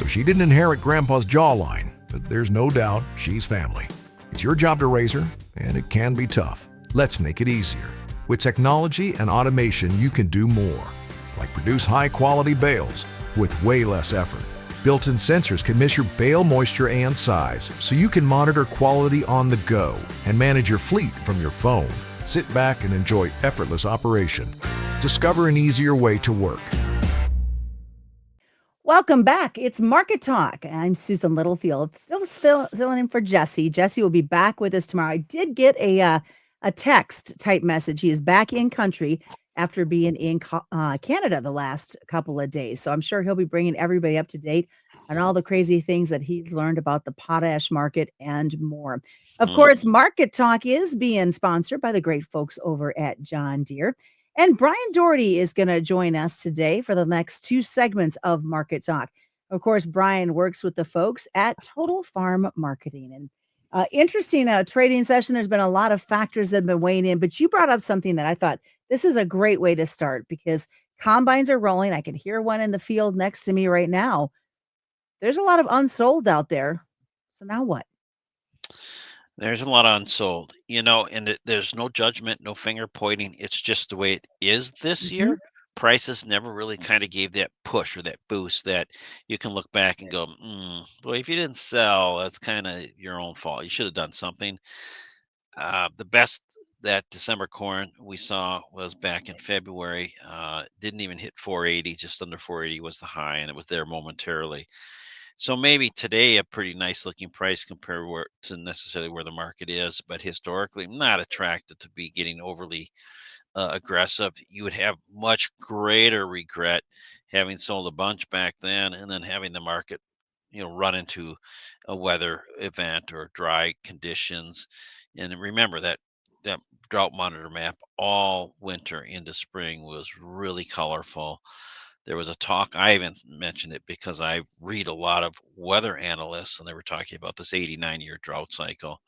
So she didn't inherit Grandpa's jawline, but there's no doubt she's family. It's your job to raise her, and it can be tough. Let's make it easier. With technology and automation, you can do more, like produce high-quality bales with way less effort. Built-in sensors can measure bale moisture and size, so you can monitor quality on the go and manage your fleet from your phone. Sit back and enjoy effortless operation. Discover an easier way to work. Welcome back. It's Market Talk. I'm Susan Littlefield, still filling in for Jesse. Jesse will be back with us tomorrow. I did get a text type message. He is back in country after being in Canada the last couple of days. So I'm sure he'll be bringing everybody up to date on all the crazy things that he's learned about the potash market and more. Of course, Market Talk is being sponsored by the great folks over at John Deere. And Bryan Doherty is going to join us today for the next two segments of Market Talk. Of course, Bryan works with the folks at Total Farm Marketing. And interesting trading session. There's been a lot of factors that have been weighing in, but you brought up something that I thought this is a great way to start because combines are rolling. I can hear one in the field next to me right now. There's a lot of unsold out there. So now what? There's a lot of unsold, and there's no judgment, no finger pointing. It's just the way it is this Mhm. year. Prices never really kind of gave that push or that boost that you can look back and go, boy, if you didn't sell, that's kind of your own fault. You should have done something. The best that December corn we saw was back in February. Didn't even hit 480, just under 480 was the high, and it was there momentarily. So maybe today a pretty nice looking price compared to necessarily where the market is, but historically not attracted to be getting overly aggressive. You would have much greater regret having sold a bunch back then and then having the market, run into a weather event or dry conditions. And remember that drought monitor map all winter into spring was really colorful. There was a talk, I even mentioned it because I read a lot of weather analysts, and they were talking about this 89-year drought cycle.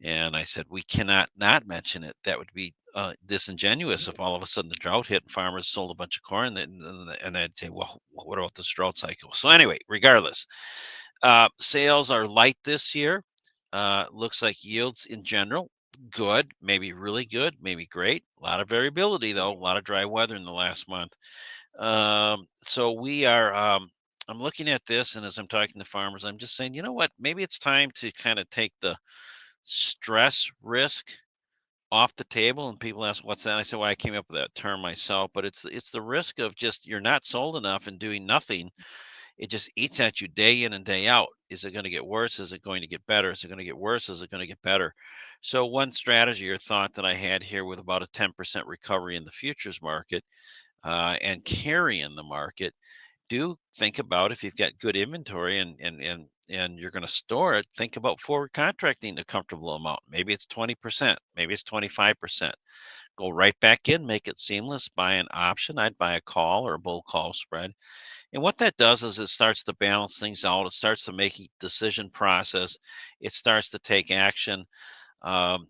And I said, we cannot not mention it. That would be disingenuous if all of a sudden the drought hit and farmers sold a bunch of corn, and they'd say, well, what about this drought cycle? So, anyway, regardless, sales are light this year. Looks like yields in general, good, maybe really good, maybe great. A lot of variability, though, a lot of dry weather in the last month. So we are, I'm looking at this, and as I'm talking to farmers, I'm just saying, you know what? Maybe it's time to kind of take the stress risk off the table. And people ask, "What's that?" I said, "Well, I came up with that term myself, but it's the risk of just you're not sold enough and doing nothing. It just eats at you day in and day out. Is it going to get worse? Is it going to get better? Is it going to get worse? Is it going to get better?" So one strategy or thought that I had here with about a 10% recovery in the futures market and carry in the market, do think about if you've got good inventory and you're going to store it, think about forward contracting a comfortable amount. Maybe it's 20%, maybe it's 25%. Go right back in, make it seamless, buy an option. I'd buy a call or a bull call spread. And what that does is it starts to balance things out. It starts to make a decision process. It starts to take action. Um,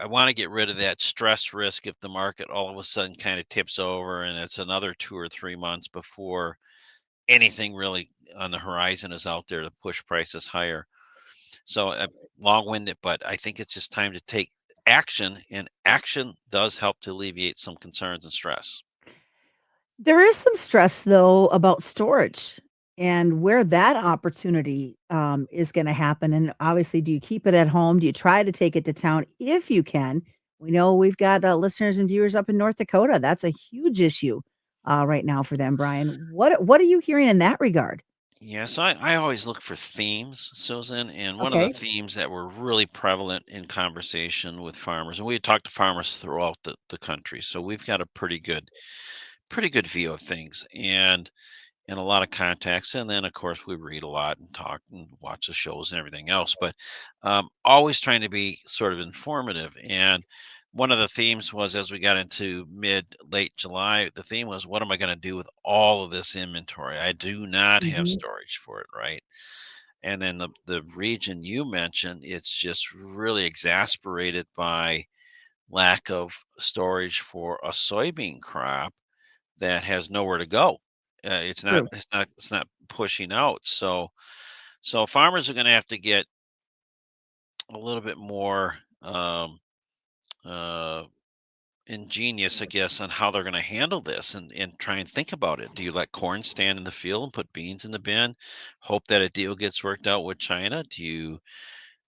I want to get rid of that stress risk if the market all of a sudden kind of tips over and it's another 2 or 3 months before anything really on the horizon is out there to push prices higher. So long-winded, but I think it's just time to take action, and action does help to alleviate some concerns and stress. There is some stress though about storage and where that opportunity is going to happen. And obviously, do you keep it at home? Do you try to take it to town if you can? We know we've got listeners and viewers up in North Dakota. That's a huge issue right now for them, Brian. What are you hearing in that regard? Yes, I always look for themes, Susan, and one of the Okay. themes that were really prevalent in conversation with farmers, and we talk to farmers throughout the country, so we've got a pretty good view of things and a lot of contacts. And then, of course, we read a lot and talk and watch the shows and everything else, but always trying to be sort of informative. And one of the themes was as we got into late July, the theme was, what am I going to do with all of this inventory? I do not have Hmm. storage for it, right? And then the region you mentioned, it's just really exasperated by lack of storage for a soybean crop that has nowhere to go. It's not True. it's not pushing out. So farmers are going to have to get a little bit more uh, ingenious, I guess, on how they're going to handle this and try and think about it. Do you let corn stand in the field and put beans in the bin? Hope that a deal gets worked out with China? Do you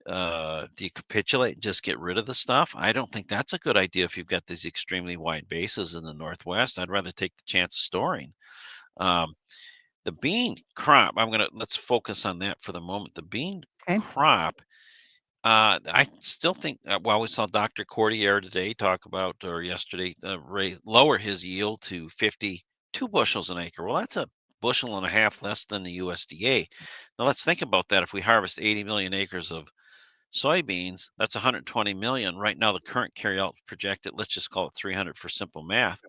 capitulate and just get rid of the stuff? I don't think that's a good idea if you've got these extremely wide bases in the Northwest. I'd rather take the chance of storing. Um, the bean crop, let's focus on that for the moment. The bean Okay. crop, I still think, well, we saw Dr. Cordier today talk about, or yesterday, lower his yield to 52 bushels an acre. Well, that's a bushel and a half less than the USDA. Now, let's think about that. If we harvest 80 million acres of soybeans, that's 120 million. Right now, the current carryout projected, let's just call it 300 for simple math.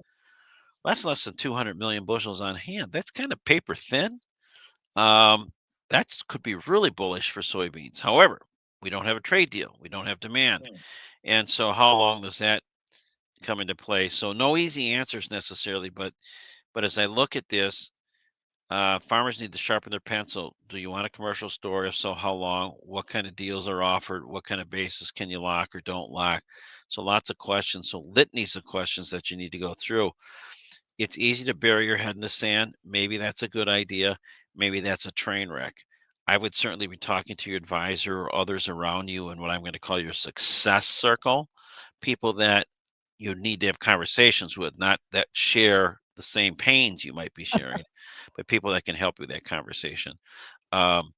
That's less than 200 million bushels on hand. That's kind of paper thin. Um, that could be really bullish for soybeans. However, we don't have a trade deal. We don't have demand. And so how long does that come into play? So no easy answers necessarily, but as I look at this, farmers need to sharpen their pencil. Do you want a commercial store? If so, how long? What kind of deals are offered? What kind of basis can you lock or don't lock? So lots of questions. So litanies of questions that you need to go through. It's easy to bury your head in the sand. Maybe that's a good idea. Maybe that's a train wreck. I would certainly be talking to your advisor or others around you in what I'm going to call your success circle, people that you need to have conversations with, not that share the same pains you might be sharing, but people that can help you with that conversation. Um,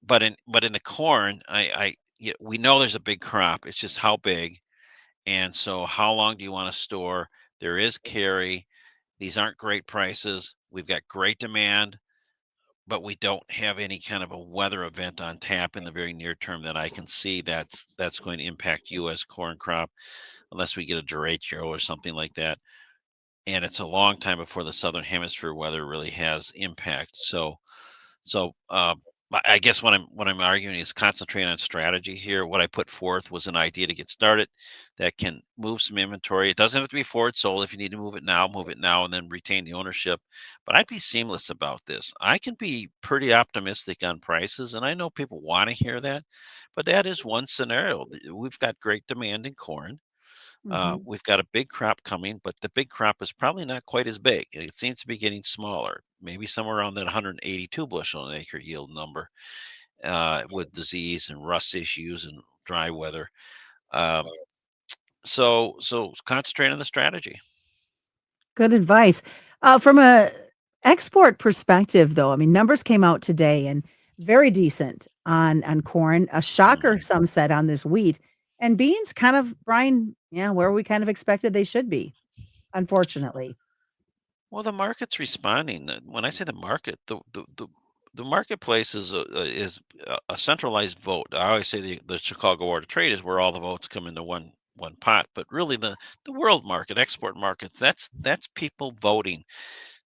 but in the corn, we know there's a big crop. It's just how big, and so how long do you want to store? There is carry. These aren't great prices. We've got great demand, but we don't have any kind of a weather event on tap in the very near term that I can see that's going to impact U.S. corn crop unless we get a derecho or something like that. And it's a long time before the southern hemisphere weather really has impact. So I guess what I'm arguing is concentrate on strategy here. What I put forth was an idea to get started that can move some inventory. It doesn't have to be forward sold. If you need to move it now, and then retain the ownership. But I'd be seamless about this. I can be pretty optimistic on prices, and I know people want to hear that. But that is one scenario. We've got great demand in corn. Hmm. We've got a big crop coming, but the big crop is probably not quite as big. It seems to be getting smaller, maybe somewhere around that 182 bushel an acre yield number, with disease and rust issues and dry weather. Um, so concentrate on the strategy. Good advice. From a export perspective, though, I mean, numbers came out today and very decent on corn. A shocker, Mhm. some said, on this wheat and beans. Kind of, Brian, yeah, where we kind of expected they should be. Unfortunately, Well, the market's responding. When I say the market, the marketplace is a centralized vote. I always say the Chicago Board of Trade is where all the votes come into one pot, but really the world market, export markets, that's people voting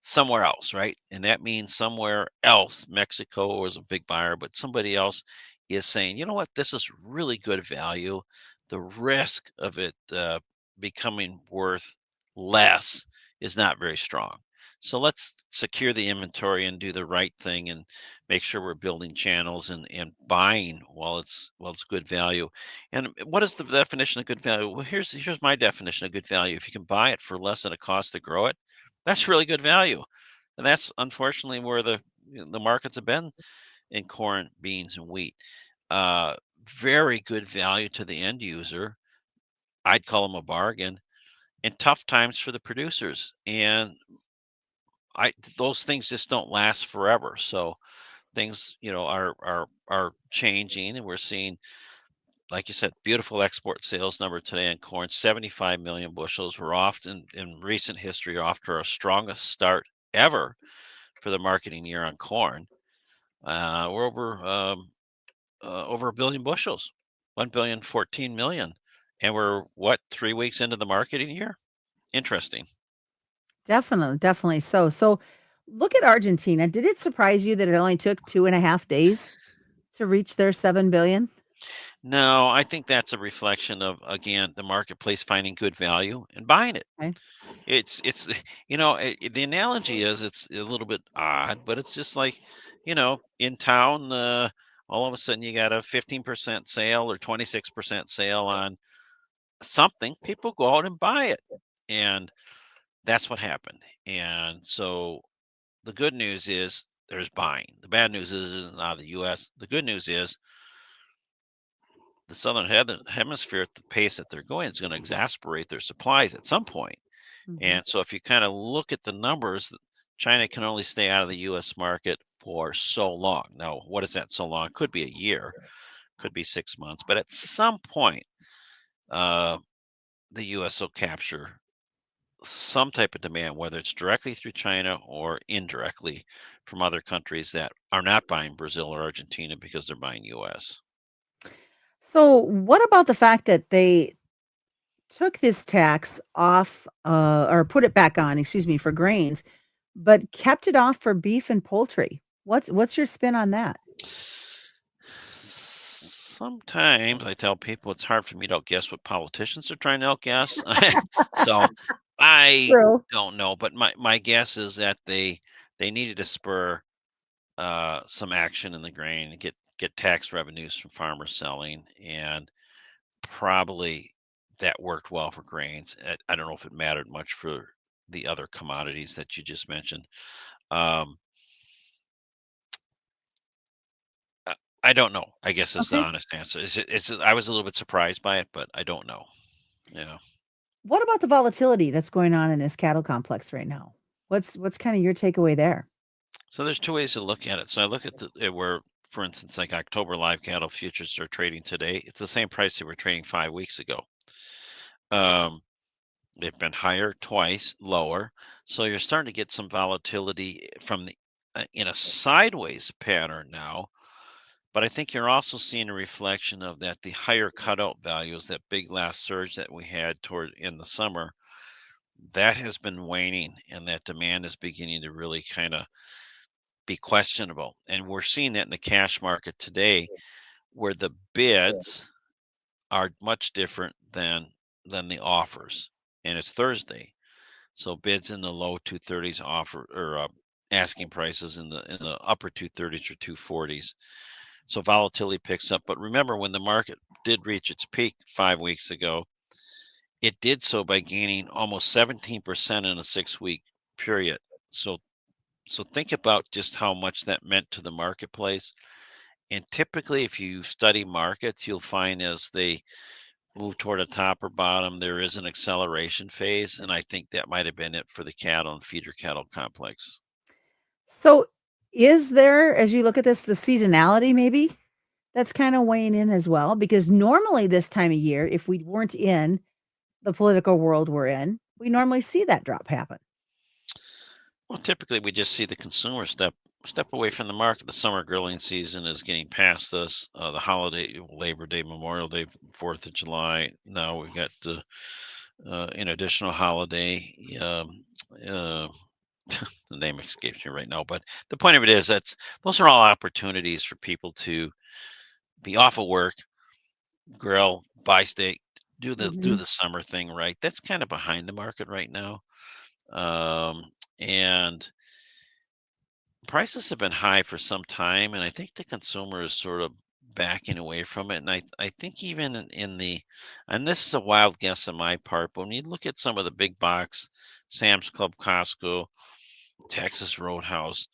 somewhere else, right? And that means somewhere else, Mexico was a big buyer, but somebody else is saying, you know what, this is really good value. The risk of it becoming worth less is not very strong. So let's secure the inventory and do the right thing and make sure we're building channels and buying while it's good value. And what is the definition of good value? Well, here's my definition of good value. If you can buy it for less than it costs to grow it, that's really good value. And that's unfortunately where the markets have been in corn, beans, and wheat. Uh, Very good value to the end user. I'd call them a bargain. And tough times for the producers. And those things just don't last forever. So things, are changing, and we're seeing, like you said, beautiful export sales number today in corn, 75 million bushels. We're often in recent history off to our strongest start ever for the marketing year on corn. We're over a billion bushels, 1,014,000,000, and we're what, 3 weeks into the marketing year? Interesting. definitely, definitely so. So, look at Argentina. Did it surprise you that it only took 2.5 days to reach their 7 billion? No, I think that's a reflection of, again, the marketplace finding good value and buying it. Okay. It's the analogy is it's a little bit odd, but it's just like, in town, all of a sudden you got a 15% sale or 26% sale on something, people go out and buy it. And that's what happened. And so the good news is there's buying. The bad news is it's not the US. The good news is the southern hemisphere at the pace that they're going is going to exasperate their supplies at some point. Mhm. And so if you kind of look at the numbers, China can only stay out of the US market for so long. Now, what is that so long? Could be a year, could be 6 months, but at some point, uh, the US will capture some type of demand, whether it's directly through China or indirectly from other countries that are not buying Brazil or Argentina because they're buying US. So, what about the fact that they took this tax off, or put it back on, excuse me, for grains, but kept it off for beef and poultry? What's your spin on that? Sometimes I tell people it's hard for me to outguess what politicians are trying to outguess. So I True. don't know, but my guess is that they needed to spur some action in the grain and get tax revenues from farmers selling, and probably that worked well for grains. I don't know if it mattered much for the other commodities that you just mentioned. Um, I I don't know. I guess is the Okay. honest answer. I was a little bit surprised by it, but I don't know. Yeah. What about the volatility that's going on in this cattle complex right now? What's kind of your takeaway there? So there's two ways to look at it. So I look at where, for instance, like October live cattle futures are trading today. It's the same price they were trading 5 weeks ago. Um, they've been higher twice, lower. So you're starting to get some volatility from the in a sideways pattern now. But I think you're also seeing a reflection of that the higher cutout values, that big last surge that we had toward in the summer, that has been waning, and that demand is beginning to really kind of be questionable. And we're seeing that in the cash market today, where the bids are much different than the offers. And it's Thursday, so bids in the low 230s offer or asking prices in the upper 230s or 240s. So volatility picks up. But remember, when the market did reach its peak 5 weeks ago, it did so by gaining almost 17% in a 6 week period. So so think about just how much that meant to the marketplace. And typically, if you study markets, you'll find as they move toward a top or bottom, there is an acceleration phase. And I think that might have been it for the cattle and feeder cattle complex. So, is there, as you look at this, the seasonality maybe that's kind of weighing in as well? Because normally this time of year, if we weren't in the political world we're in, we normally see that drop happen. Well, typically we just see the consumer step away from the market. The summer grilling season is getting past us. The holiday, Labor Day, Memorial Day, 4th of July. Now we've got an additional holiday. Uh, the name escapes me right now, but the point of it is those are all opportunities for people to be off of work, grill, buy steak, do Mhm. the summer thing right. That's kind of behind the market right now, and prices have been high for some time, and I think the consumer is sort of backing away from it. And I think even in the, and this is a wild guess on my part, but when you look at some of the big box, Sam's Club, Costco, Texas Roadhouse,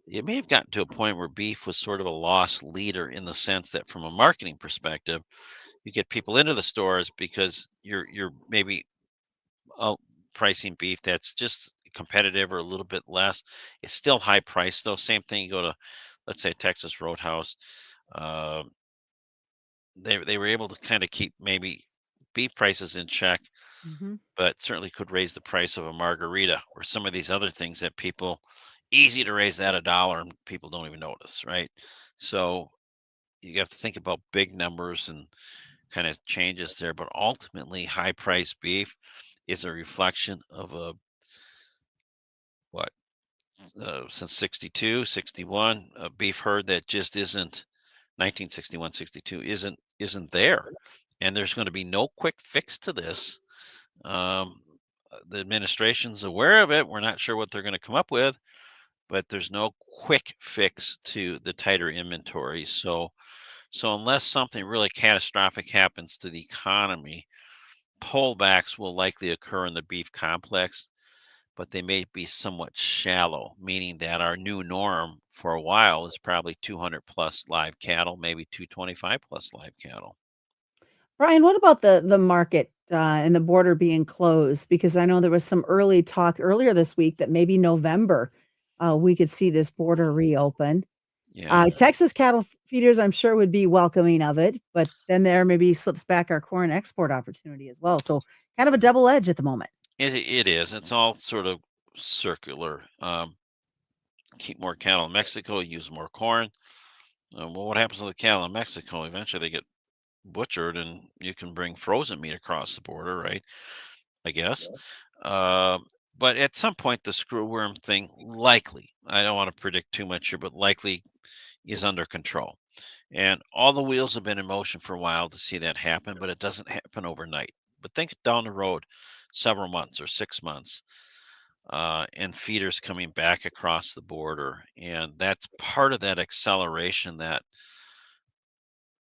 it may have gotten to a point where beef was sort of a lost leader in the sense that from a marketing perspective, you get people into the stores because you're maybe uh, pricing beef that's just competitive or a little bit less. It's still high price though. Same thing. You go to, let's say, Texas Roadhouse. Uh, they were able to kind of keep maybe beef prices in check, Mhm. but certainly could raise the price of a margarita or some of these other things that people easy to raise that a dollar and people don't even notice, right? So you have to think about big numbers and kind of changes there, but ultimately high priced beef is a reflection of a what since 62, 61, a beef herd that just isn't 1961, 62 isn't isn't there, and there's going to be no quick fix to this. Um, the administration's aware of it. We're not sure what they're going to come up with, but there's no quick fix to the tighter inventory. So unless something really catastrophic happens to the economy, pullbacks will likely occur in the beef complex, but they may be somewhat shallow, meaning that our new norm for a while is probably 200 plus live cattle, maybe 225 plus live cattle. Brian, what about the market, and the border being closed? Because I know there was some early talk earlier this week that maybe November, we could see this border reopen. Yeah. Texas cattle feeders, I'm sure, would be welcoming of it, but then there maybe slips back our corn export opportunity as well. So kind of a double edge at the moment. It is. It's all sort of circular. Keep more cattle in Mexico, use more corn. Well, what happens to the cattle in Mexico? Eventually, they get butchered, and you can bring frozen meat across the border, right? I guess. Uh, but at some point, the screwworm thing likely, I don't want to predict too much here, but likely is under control. And all the wheels have been in motion for a while to see that happen, but it doesn't happen overnight. But think down the road, several months or 6 months, and feeders coming back across the border. And that's part of that acceleration that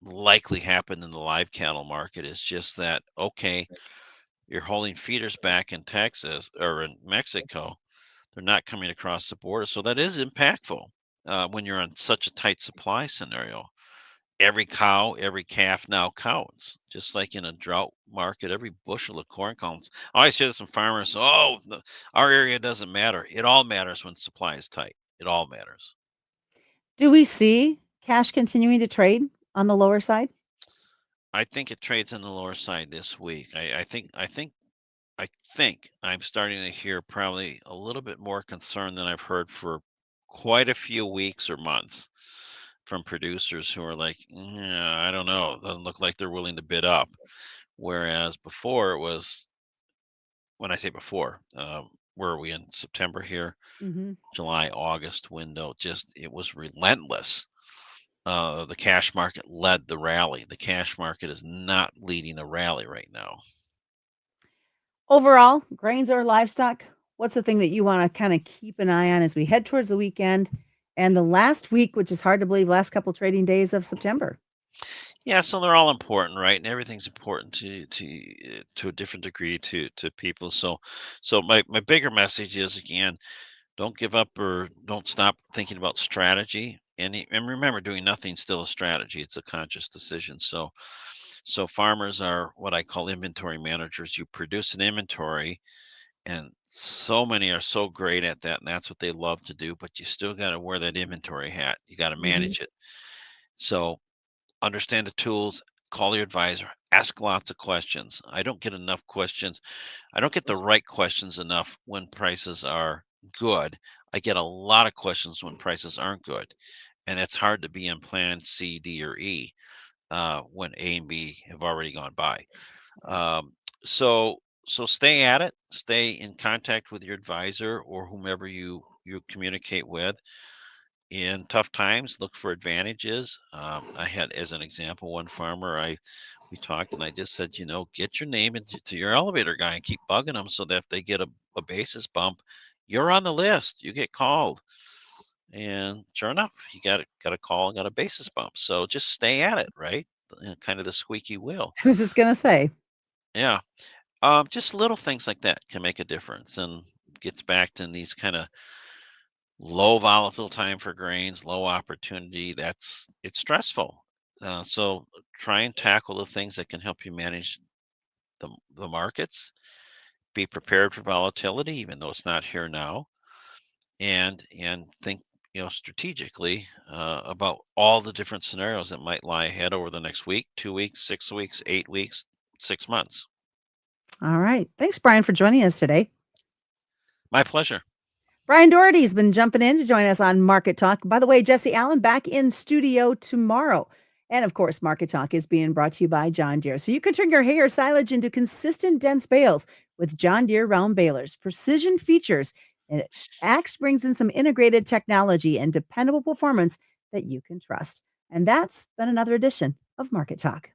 likely happened in the live cattle market is just that, okay, you're holding feeders back in Texas or in Mexico. They're not coming across the border. So that is impactful when you're on such a tight supply scenario. Every cow, every calf now counts. Just like in a drought market, every bushel of corn counts. I always hear this from farmers, oh, our area doesn't matter. It all matters when supply is tight. It all matters. Do we see cash continuing to trade on the lower side? I think it trades on the lower side this week. I think I'm starting to hear probably a little bit more concern than I've heard for quite a few weeks or months from producers who are like, yeah, I don't know. It doesn't look like they're willing to bid up. Whereas before it was, when I say before, where are we in September here? Hmm. July, August window, just it was relentless. The cash market led the rally. The cash market is not leading a rally right now. Overall, grains or livestock, what's the thing that you want to kind of keep an eye on as we head towards the weekend and the last week, which is hard to believe, last couple trading days of September? Yeah, so they're all important, right? And everything's important to a different degree to people. So my bigger message is again, don't give up or don't stop thinking about strategy. And remember, doing nothing still a strategy. It's a conscious decision. So farmers are what I call inventory managers. You produce an inventory, and so many are so great at that, and that's what they love to do. But you still got to wear that inventory hat. You got to Hmm. manage it. So understand the tools, call your advisor, ask lots of questions. I don't get enough questions. I don't get the right questions enough when prices are good. I get a lot of questions when prices aren't good. And it's hard to be in plan C, D, or E when A and B have already gone by. Um, so so stay at it. Stay in contact with your advisor or whomever you communicate with in tough times. Look for advantages. I had, as an example, one farmer we talked, and I just said, get your name into to your elevator guy and keep bugging them so that if they get a basis bump, you're on the list. You get called. And sure enough, he got a call and got a basis bump. So just stay at it, right? Kind of the squeaky wheel. I was just going to say, Yeah. Just little things like that can make a difference, and gets back to these kind of low volatile time for grains, low opportunity. It's stressful. So try and tackle the things that can help you manage the markets. Be prepared for volatility, even though it's not here now, and think strategically about all the different scenarios that might lie ahead over the next week, 2 weeks, 6 weeks, 8 weeks, 6 months. all right. Thanks, Brian, for joining us today. My pleasure. Bryan Doherty's been jumping in to join us on Market Talk. By the way, Jesse Allen back in studio tomorrow. And of course, Market Talk is being brought to you by John Deere. So you can turn your hay or silage into consistent, dense bales with John Deere round balers. Precision features. And Axe brings in some integrated technology and dependable performance that you can trust. And that's been another edition of Market Talk.